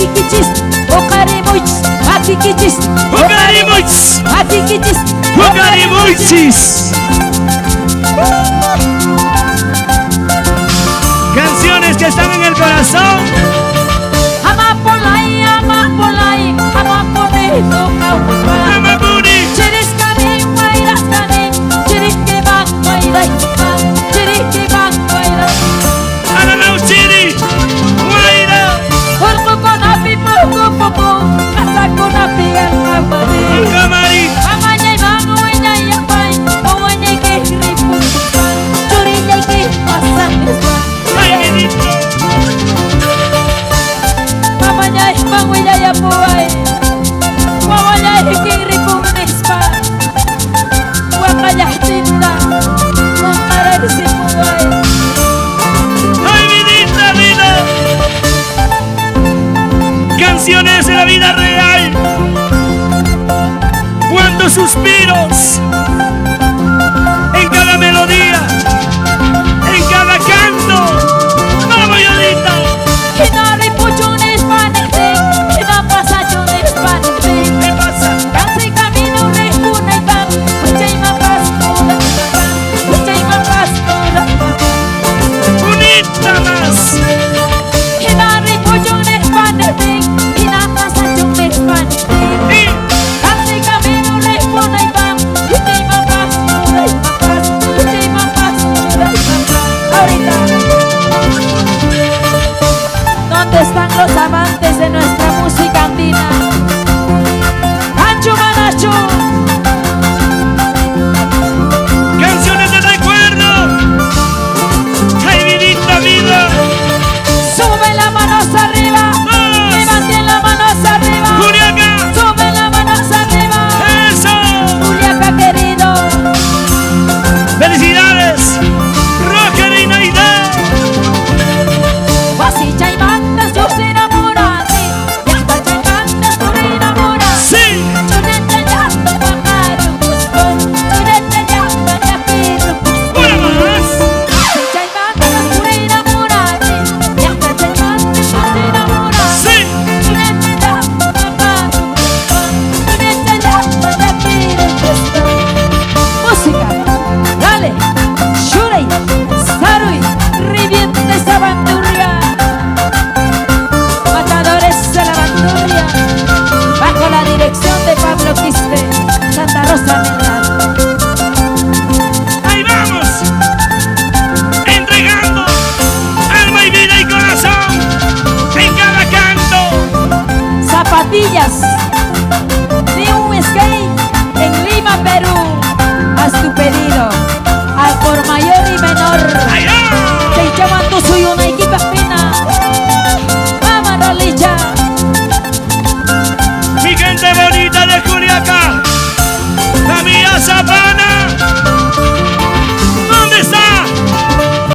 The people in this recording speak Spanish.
Atikichis, Okarimuchis, Atikichis, Okarimuchis, Atikichis, Okarimuchis. Canciones que están en el corazón. Amapolai, Amapolai, Amapolai, Amapolai. Amapuni. Chiriskani, Mairaskani, Chiriskibak, Mairaskibak, Chiriskibak, Mairaskibak. Ananau Chiri, Guaira. Urkukonapi, Pukupuku, Kasakunapi, Alkamari. Alkamari. Amanyay, Manguanyay, Yapay, Owanyay, Kihripu, Churiyay, Kipasan, Ay, Benito. Amanyay, Manguanyay, Yapuay, Owanyay, Kihripu, Nispa, Wakayay, Tinda, Wakaray, Sipuay. Ay, Benita vida. Canciones de la vida real. Cuántos suspiros en cada melodía, en cada canto. ¡Vamos, Yolita! Hinari puchunis panete, hinapasachunis panete. ¿Qué pasa? Kasi camino rehuna ibang, uchay mapas mula ibang, uchay mapas mula ibang. Unita más. Hinari puchunis panete, hinapasachunis panete. Y Kasi camino rehuna ibang, uchay mapas mula ibang, uchay mapas mula ibang. Ahorita, ¿dónde están los amantes de nuestra música andina? ¡Ancho Manacho! canciones de recuerdo. Ay, Benita vida. ¡Sube la mano hacia arriba! Todos. ¡Levanten la mano hacia arriba! Juliaca. ¡Sube la mano hacia arriba! Eso. Juliaca querido, Felicidades. Rocker y Naide. Wasi chaimantas yo se enamorati, Yanta chaimantas por enamorar. Sí. Chunete yanta pakaru gusto, chunete yanta yapiru gusto. Una más. Wasi chaimantas por enamorati, Yanta chaimantas por enamorar. Sí. Chunete yanta pakaru gusto, chunete yanta yapiru gusto. Música, dale, shurei, sarui, reviente esa bandurria. Matadores de la bandurria, bajo la dirección de Pablo Quispe, Santa Rosa Menal. Ahí vamos. Entregando alma y vida y corazón en cada canto. Zapatillas, New Skate, en Lima, Perú. Haz tu pedido, al por mayor y menor. Ay, ah. Te llaman tu suyo una equipa fina. Vamos, Rolicha. Mi gente bonita de Juliaca. La mía Zapana.